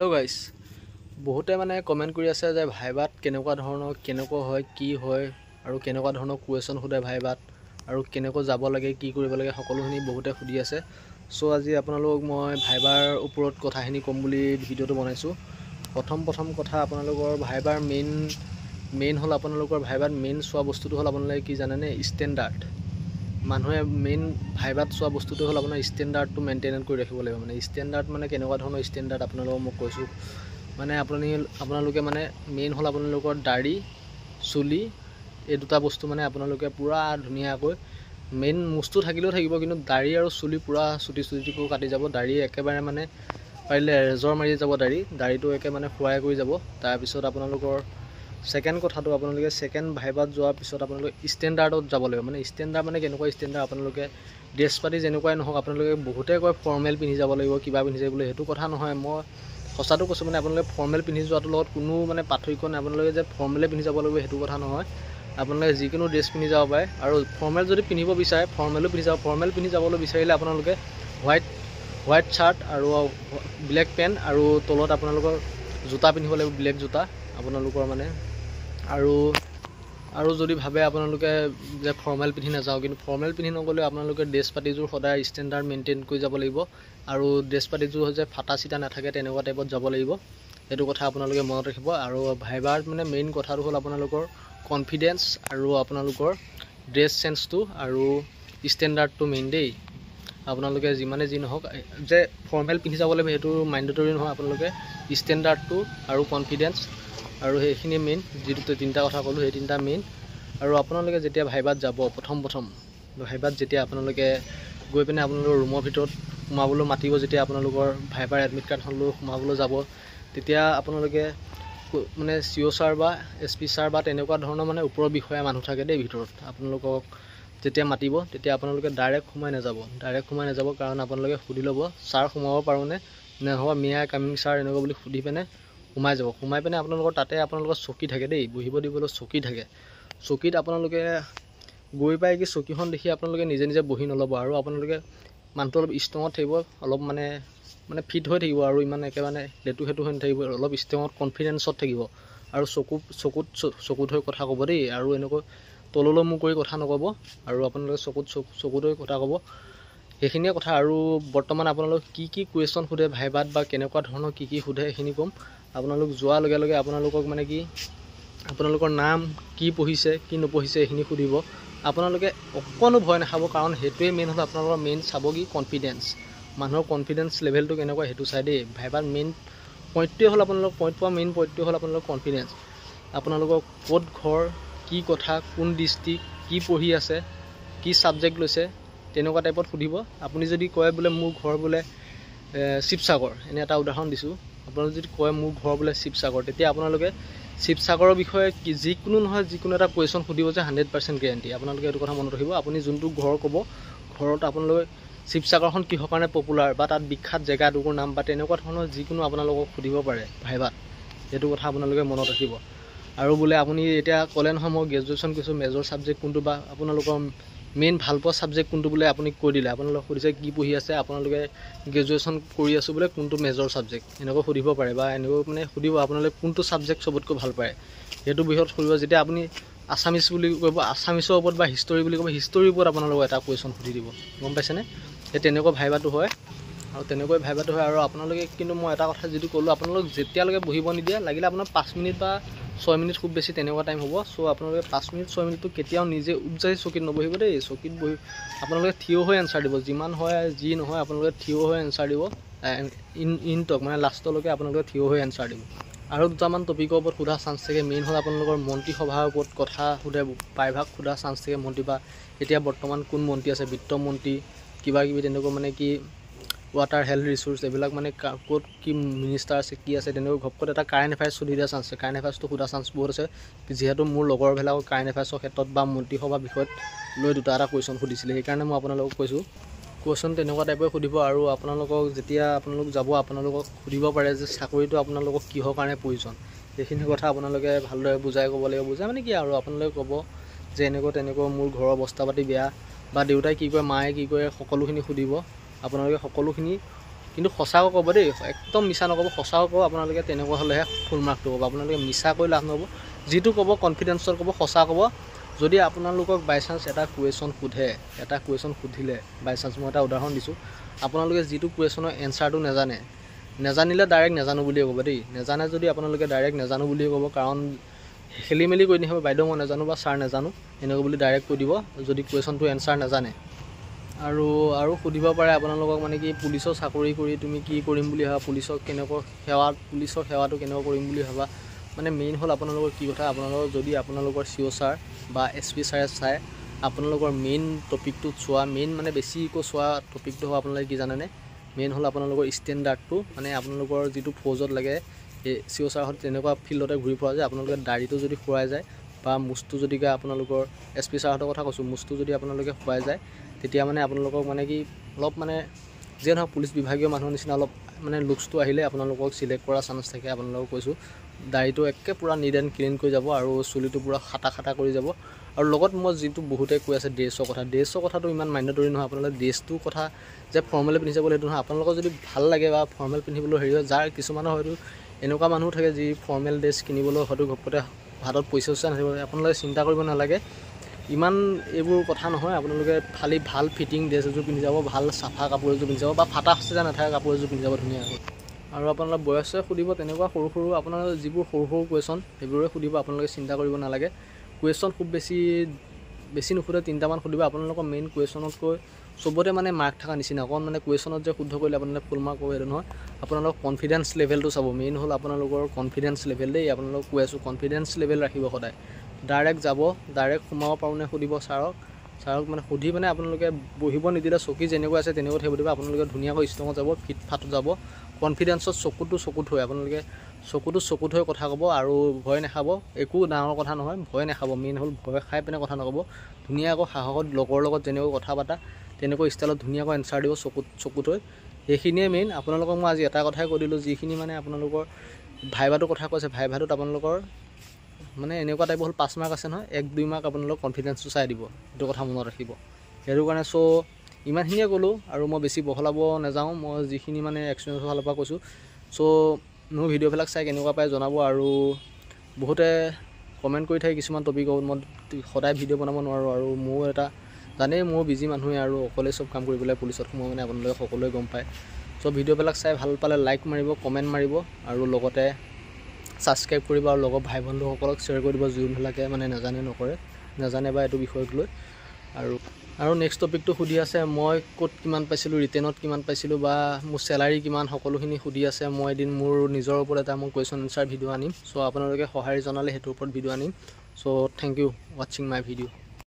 Hello' গাইছ, বহুতে মানে কমেণ্ট কৰি আছে যে ভাইবাত কেনেকুৱা ধৰণৰ কেনেকুৱা হয় কি হয় আৰু কেনেকুৱা ধৰণৰ কুৱেশ্যন সোধে ভাইবাত আৰু কেনেকৈ যাব লাগে কি কৰিব লাগে সকলোখিনি বহুতে সুধি আছে। চ' আজি আপোনালোকক মই ভাইবাৰ ওপৰত কথাখিনি ক'ম বুলি ভিডিঅ'টো বনাইছোঁ। প্ৰথম কথা আপোনালোকৰ ভাইবাৰ মেইন হ'ল আপোনালোকৰ ভাইবাত মেইন চোৱা বস্তুটো হ'ল আপোনালোকে কি জানেনে? ষ্টেণ্ডাৰ্ড। মানুহে মেইন ভাইবাত চোৱা বস্তুটো হ'ল আপোনাৰ ষ্টেণ্ডাৰ্ডটো মেইনটেইন কৰি ৰাখিব লাগিব। মানে ষ্টেণ্ডাৰ্ড মানে কেনেকুৱা ধৰণৰ ষ্টেণ্ডাৰ্ড আপোনালোকক মই কৈছোঁ। মানে আপোনালোকে মানে মেইন হ'ল আপোনালোকৰ দাড়ি চুলি এই দুটা বস্তু মানে আপোনালোকে পূৰা ধুনীয়াকৈ মেইন মুচটো থাকিলেও থাকিব, কিন্তু দাড়ি আৰু চুলি পূৰা চুটিকৈ কাটি যাব। দাড়ি একেবাৰে মানে পাৰিলে ৰেজৰ মাৰি যাব, দাড়িটো একে মানে শুৱাই কৰি যাব। তাৰপিছত আপোনালোকৰ ছেকেণ্ড কথাটো আপোনালোকে ছেকেণ্ড ভাইবাত যোৱাৰ পিছত আপোনালোকে ষ্টেণ্ডাৰ্ডত যাব লাগিব। মানে ষ্টেণ্ডাৰ্ড মানে কেনেকুৱা ষ্টেণ্ডাৰ্ড? আপোনালোকে ড্ৰেছ পাতি যেনেকুৱাই নহওক, আপোনালোকে বহুতে কয় ফৰ্মেল পিন্ধি যাব লাগিব কিবা পিন্ধি যাব লাগিব, সেইটো কথা নহয়। মই সঁচাটো কৈছোঁ, মানে আপোনালোকে ফৰ্মেল পিন্ধি যোৱাটোৰ লগত কোনো মানে পাৰ্থক্য নাই। আপোনালোকে যে ফৰ্মেলে পিন্ধি যাব লাগিব সেইটো কথা নহয়। আপোনালোকে যিকোনো ড্ৰেছ পিন্ধি যাব পাৰে, আৰু ফৰ্মেল যদি পিন্ধিব বিচাৰে ফৰ্মেলো পিন্ধি যাব। ফৰ্মেল পিন্ধি যাবলৈ বিচাৰিলে আপোনালোকে হোৱাইট চাৰ্ট আৰু ব্লেক পেণ্ট আৰু তলত আপোনালোকৰ জোতা পিন্ধিব লাগিব, ব্লেক জোতা আপোনালোকৰ মানে। আৰু যদি ভাবে আপোনালোকে যে ফৰ্মেল পিন্ধি নাযাওঁ, কিন্তু ফৰ্মেল পিন্ধি নগ'লে আপোনালোকে ড্ৰেছ পাতিযোৰ সদায় ষ্টেণ্ডাৰ্ড মেইনটেইন কৰি যাব লাগিব। আৰু ড্ৰেছ পাতিযোৰ হৈছে ফাটা চিটা নাথাকে তেনেকুৱা টাইপত যাব লাগিব, সেইটো কথা আপোনালোকে মনত ৰাখিব। আৰু ভাইবাৰ মানে মেইন কথাটো হ'ল আপোনালোকৰ কনফিডেঞ্চ আৰু আপোনালোকৰ ড্ৰেছ চেন্সটো আৰু ষ্টেণ্ডাৰ্ডটো মেইন দেই। আপোনালোকে যিমানে যি নহওক যে ফৰ্মেল পিন্ধি যাব লাগিব সেইটো মাইণ্ডেটৰী নহয়। আপোনালোকে ষ্টেণ্ডাৰ্ডটো আৰু কনফিডেঞ্চ আৰু সেইখিনি মেইন, যিটো তিনিটা কথা ক'লোঁ সেই তিনিটা মেইন। আৰু আপোনালোকে যেতিয়া ভাইবাত যাব প্ৰথম ভাইবাত যেতিয়া আপোনালোকে গৈ পিনে আপোনালোকৰ ৰুমৰ ভিতৰত সোমাবলৈ মাতিব, যেতিয়া আপোনালোকৰ ভাইবাৰ এডমিট কাৰ্ডখন লৈ সোমাবলৈ যাব, তেতিয়া আপোনালোকে মানে CO ছাৰ বা SP ছাৰ বা তেনেকুৱা ধৰণৰ মানে ওপৰৰ বিষয়া মানুহ থাকে দেই ভিতৰত। আপোনালোকক যেতিয়া মাতিব তেতিয়া আপোনালোকে ডাইৰেক্ট সোমাই নাযাব, কাৰণ আপোনালোকে সুধি ল'ব ছাৰ সোমাব পাৰোঁনে, নহ'বা মে আই কামিং ছাৰ এনেকুৱা বুলি সুধি পিনে সোমাই যাব। সোমাই পিনে আপোনালোকৰ তাতে আপোনালোকৰ চকী থাকে দেই, বহিব দিবলৈ চকী থাকে। চকীত আপোনালোকে গৈ পাই কি চকীখন দেখি আপোনালোকে নিজে বহি নল'ব, আৰু আপোনালোকে মানুহটো অলপ ষ্ট্ৰঙত থাকিব, অলপ মানে ফিট হৈ থাকিব, আৰু ইমান একেবাৰে লেটু সেটু হৈ নাথাকিব, অলপ ষ্ট্ৰঙত কনফিডেঞ্চত থাকিব। আৰু চকুত হৈ কথা ক'ব দেই, আৰু এনেকৈ তললৈ মুখ কৰি কথা নক'ব, আৰু আপোনালোকে চকুত হৈ কথা ক'ব। সেইখিনিয়ে কথা। আৰু বৰ্তমান আপোনালোক কি কুৱেশ্যন সোধে ভাইবাত বা কেনেকুৱা ধৰণৰ কি সোধে সেইখিনি ক'ম। আপোনালোক যোৱাৰ লগে লগে আপোনালোকক মানে কি আপোনালোকৰ নাম, কি পঢ়িছে কি নপঢ়িছে এইখিনি সুধিব। আপোনালোকে অকণো ভয় নাখাব, কাৰণ সেইটোৱে মেইন হ'ল আপোনালোকৰ মেইন চাব কি কনফিডেঞ্চ, মানুহৰ কনফিডেঞ্চ লেভেলটো কেনেকুৱা সেইটো চাই দেই। ভাইবাৰ মেইন পইণ্টটোৱে হ'ল মেইন পইণ্টটোৱে হ'ল আপোনালোকৰ কনফিডেঞ্চ। আপোনালোকৰ ক'ত ঘৰ, কি কথা, কোন ডিষ্ট্ৰিক্ট, কি পঢ়ি আছে, কি ছাবজেক্ট লৈছে, তেনেকুৱা টাইপত সুধিব। আপুনি যদি কয় বোলে মোৰ ঘৰ বোলে শিৱসাগৰ, এনে এটা উদাহৰণ দিছোঁ, আপোনালোকে যদি কয় মোৰ ঘৰ বোলে শিৱসাগৰ, তেতিয়া আপোনালোকে শিৱসাগৰৰ বিষয়ে যিকোনো এটা কুৱেশ্যন সুধিব যে 100% গেৰেণ্টি। আপোনালোকে এইটো কথা মনত ৰাখিব। আপুনি যোনটো ঘৰ ক'ব, ঘৰত আপোনালোকে শিৱসাগৰখন কিহৰ কাৰণে পপুলাৰ বা তাত বিখ্যাত জেগাটুকুৰ নাম বা তেনেকুৱা ধৰণৰ যিকোনো আপোনালোকক সুধিব পাৰে ভাইবাত, সেইটো কথা আপোনালোকে মনত ৰাখিব। আৰু বোলে আপুনি এতিয়া ক'লে নহয় মই গ্ৰেজুৱেশ্যন কৰিছোঁ, মেজৰ ছাবজেক্ট কোনটো বা আপোনালোকৰ মেইন ভালপোৱা ছাবজেক্ট কোনটো বোলে আপুনি কৈ দিলে, আপোনালোকে সুধিছে কি পঢ়ি আছে, আপোনালোকে গ্ৰেজুৱেশ্যন কৰি আছোঁ বোলে কোনটো মেজৰ ছাবজেক্ট, এনেকৈ সুধিব পাৰে। বা এনেকৈ মানে সুধিব আপোনালোকে কোনটো ছাবজেক্ট চবতকৈ ভাল পায়, সেইটো বিষয়ত সুধিব। যেতিয়া আপুনি আছামিছ বুলি ক'ব, আছামিছৰ ওপৰত বা হিষ্টৰী বুলি ক'ব, হিষ্টৰীৰ ওপৰত আপোনালোকক এটা কুৱেশ্যন সুধি দিব, গম পাইছেনে? সেই তেনেকুৱা ভাইবাটো হয়, আৰু আপোনালোকে কিন্তু মই এটা কথা যিটো ক'লোঁ, আপোনালোক যেতিয়ালৈকে বহিব নিদিয়ে, লাগিলে আপোনাৰ 5 মিনিট বা 6 মিনিট খুব বেছি তেনেকুৱা টাইম হ'ব। চ' আপোনালোকে 5 মিনিট 6 মিনিটটো কেতিয়াও নিজে উপজাই চকীত নবহিব দেই। চকীত বহি আপোনালোকে থিয় হৈ এনচাৰ দিব, যিমান হয় যি নহয় আপোনালোকে থিয় হৈ এনচাৰ দিব। ইনটক মানে লাষ্টলৈকে আপোনালোকে থিয় হৈ এনচাৰ দিব। আৰু দুটামান টপিকৰ ওপৰত সোধা চান্স থাকে। মেইন হ'ল আপোনালোকৰ মন্ত্ৰীসভাৰ ওপৰত কথা সোধে, প্ৰায়ভাগ সোধা চান্স থাকে। মন্ত্ৰী বা এতিয়া বৰ্তমান কোন মন্ত্ৰী আছে, বিত্তমন্ত্ৰী কিবাকিবি তেনেকুৱা মানে কি ৱাটাৰ হেল্থ ৰিচোৰ্চ এইবিলাক মানে ক'ত কি মিনিষ্টাৰ আছে কি আছে, তেনেকৈ ঘপকত এটা কাৰেণ্ট এফেয়াৰ্ছ সুধি দিয়া চান্স আছে। কাৰেণ্ট এফেয়াৰ্ছটো সোধা চান্স বহুত আছে, যিহেতু মোৰ লগৰবিলাকৰ কাৰেণ্ট এফেয়াৰ্ছৰ ক্ষেত্ৰত বা মন্ত্ৰীসভা বিষয়ত লৈ এটা কুৱেশ্যন সুধিছিলে, সেইকাৰণে মই আপোনালোকক কৈছোঁ কুৱেশ্যন তেনেকুৱা টাইপে সুধিব। আৰু আপোনালোকক যেতিয়া আপোনালোক যাব, আপোনালোকক সুধিব পাৰে যে চাকৰিটো আপোনালোকক কিহৰ কাৰণে প্ৰয়োজন, সেইখিনি কথা আপোনালোকে ভালদৰে বুজাই ক'ব লাগিব। বুজাই মানে কি আৰু আপোনালোকে ক'ব যে এনেকুৱা মোৰ ঘৰৰ অৱস্থা পাতি বেয়া, বা দেউতাই কি কৰে মায়ে কি কৰে সকলোখিনি সুধিব। আপোনালোকে সকলোখিনি কিন্তু সঁচাকৈ ক'ব দেই, একদম মিছা নক'ব, সঁচাকৈ ক'ব। আপোনালোকে তেনেকুৱা হ'লেহে ফুল মাৰ্কটো পাব। আপোনালোকে মিছা কৈ লাভ নহ'ব, যিটো ক'ব কনফিডেঞ্চত ক'ব, সঁচা ক'ব। যদি আপোনালোকক বাই চান্স এটা কুৱেশ্যন সোধে, এটা কুৱেশ্যন সুধিলে বাই চান্স, মই এটা উদাহৰণ দিছোঁ, আপোনালোকে যিটো কুৱেশ্যনৰ এনচাৰটো নেজানিলে ডাইৰেক্ট নেজানো বুলিয়ে ক'ব দেই। নেজানে যদি আপোনালোকে ডাইৰেক্ট নেজানো বুলিয়ে ক'ব, কাৰণ খেলি মেলি কৰি নিদিব, বাইদেউ মই নেজানো বা ছাৰ নেজানো এনেকৈ বুলি ডাইৰেক্ট কৈ দিব যদি কুৱেশ্যনটো এনচাৰ নেজানে। আৰু সুধিব পাৰে আপোনালোকক মানে কি, পুলিচৰ চাকৰি কৰি তুমি কি কৰিম বুলি ভাবা, পুলিচৰ সেৱাটো কেনেকুৱা কৰিম বুলি ভাবা। মানে মেইন হ'ল আপোনালোকৰ কি কথা, যদি আপোনালোকৰ CO ছাৰ বা SP ছাৰে চাই আপোনালোকৰ মেইন টপিকটোত চোৱা, মেইন মানে বেছিকৈ চোৱা টপিকটো হ'ব আপোনালোকে কি জানেনে, মেইন হ'ল আপোনালোকৰ ষ্টেণ্ডাৰ্ডটো। মানে আপোনালোকৰ যিটো ফৌজত লাগে, এই CO ছাৰহঁত তেনেকুৱা ফিল্ডতে ঘূৰি ফুৰা যায়। আপোনালোকে দাড়িটো যদি খুৱাই যায় বা মুচটো যদি আপোনালোকৰ SP ছাৰহঁতৰ কথা কৈছোঁ, মুচটো যদি আপোনালোকে খুৱাই যায়, তেতিয়া মানে আপোনালোকক মানে কি অলপ মানে যিয়ে নহওক পুলিচ বিভাগীয় মানুহৰ নিচিনা অলপ মানে লুকছটো আহিলে আপোনালোকক চিলেক্ট কৰা চান্স থাকে। আপোনালোকক কৈছোঁ দাড়িটো একে পূৰা নিট এণ্ড ক্লিন কৰি যাব আৰু চুলিটো পূৰা খাটা কৰি যাব। আৰু লগত মই যিটো বহুতে কৈ আছে ড্ৰেছৰ কথাটো ইমান মান্যতৰী নহয়। আপোনালোকে ড্ৰেছটোৰ কথা যে ফৰ্মেল পিন্ধি যাব সেইটো নহয়। আপোনালোকৰ যদি ভাল লাগে বা ফৰ্মেল পিন্ধিবলৈ হেৰি হয়, যাৰ কিছুমানৰ হয়তো এনেকুৱা মানুহ থাকে যি ফৰ্মেল ড্ৰেছ কিনিবলৈ হয়তো ঘপতে হাতত পইচা নাথাকিব, আপোনালোকে চিন্তা কৰিব নালাগে, ইমান এইবোৰ কথা নহয়। আপোনালোকে খালি ভাল ফিটিং ড্ৰেছ এযোৰ পিন্ধি যাব, ভাল চাফা কাপোৰ এযোৰ পিন্ধি যাব বা ফাটা চিটা নাথাকা কাপোৰ এযোৰ পিন্ধি যাব ধুনীয়াকৈ। আৰু আপোনালোক বয়সে সুধিব তেনেকুৱা সৰু আপোনালোকে যিবোৰ সৰু কুৱেশ্যন সেইবোৰে সুধিব, আপোনালোকে চিন্তা কৰিব নালাগে। কুৱেশ্যন খুব বেছি নুসুধে, 3টামান সুধিব। আপোনালোকৰ মেইন কুৱেশ্যনতকৈ চবতে মানে মাৰ্ক থকা নিচিনা, অকণ মানে কুৱেশ্যনত যে শুদ্ধ কৰিলে আপোনালোকে ফুল মাৰ্ক পাব সেইটো নহয়। আপোনালোকৰ কনফিডেঞ্চ লেভেলটো চাব, মেইন হ'ল আপোনালোকৰ কনফিডেঞ্চ লেভেল দেই। আপোনালোকক কৈ আছোঁ কনফিডেঞ্চ লেভেল ৰাখিব সদায়। ডাইৰেক্ট যাব, ডাইৰেক্ট সোমাব পাৰোঁনে সুধিব ছাৰক মানে সুধি মানে আপোনালোকে বহিব নিদিলে, চকী যেনেকুৱা আছে তেনেকুৱা থাকিব দিব। আপোনালোকে ধুনীয়াকৈ ষ্ট্ৰঙত যাব, ফিট ফাট যাব, কনফিডেঞ্চত চকুত হৈ আপোনালোকে চকুত হৈ কথা ক'ব আৰু ভয় নাখাব। একো ডাঙৰ কথা নহয়, ভয় নাখাব। মেইন হ'ল ভয় খাই পিনে কথা নক'ব, ধুনীয়াকৈ সাহসত লগৰ লগত যেনেকৈ কথা পাতা তেনেকৈ ষ্টাইলত ধুনীয়াকৈ এনচাৰ দিব চকুত হৈ। সেইখিনিয়ে মেইন। আপোনালোকক মই আজি এটা কথাই কৈ দিলোঁ, যিখিনি মানে আপোনালোকৰ ভাইভাটোৰ কথা কৈছে, ভাইভাটোত আপোনালোকৰ মানে এনেকুৱা টাইপৰ হ'ল 5 মাৰ্ক আছে নহয়, 1-2 মাৰ্ক আপোনালোকৰ কনফিডেঞ্চটো চাই দিব, সেইটো কথা মনত ৰাখিব। সেইটো কাৰণে ইমানখিনিয়ে ক'লোঁ আৰু মই বেছি বহলাব নাযাওঁ। মই যিখিনি মানে এক্সপিৰিয়েঞ্চৰ ফালৰ পৰা কৈছোঁ। মোৰ ভিডিঅ'বিলাক চাই কেনেকুৱা পায় জনাব। আৰু বহুতে কমেণ্ট কৰি থাকে কিছুমান টপিকত, মই সদায় ভিডিঅ' বনাব নোৱাৰোঁ। আৰু মোৰ জানেই মোৰ বিজি মানুহে আৰু অকলে চব কাম কৰি পেলাই পুলিচত সোমোৱা মানে আপোনালোকে সকলোৱে গম পায়। ভিডিঅ'বিলাক চাই ভাল পালে লাইক মাৰিব, কমেণ্ট মাৰিব আৰু লগতে ছাবস্ক্ৰাইব কৰিব আৰু লগৰ ভাই বন্ধুসকলক শ্বেয়াৰ কৰি দিব, যোনবিলাকে মানে নাজানে বা এইটো বিষয়ক লৈ। আৰু নেক্সট টপিকটো সুধি আছে, মই ক'ত কিমান পাইছিলোঁ, ৰিটেনত কিমান পাইছিলোঁ বা মোৰ চেলাৰী কিমান, সকলোখিনি সুধি আছে। মই এদিন মোৰ নিজৰ ওপৰত এটা মই কুৱেশ্যন এনচাৰ ভিডিঅ' আনিম। আপোনালোকে সঁহাৰি জনালে সেইটোৰ ওপৰত ভিডিঅ' আনিম। থেংক ইউ ৱাচিং মাই ভিডিঅ'।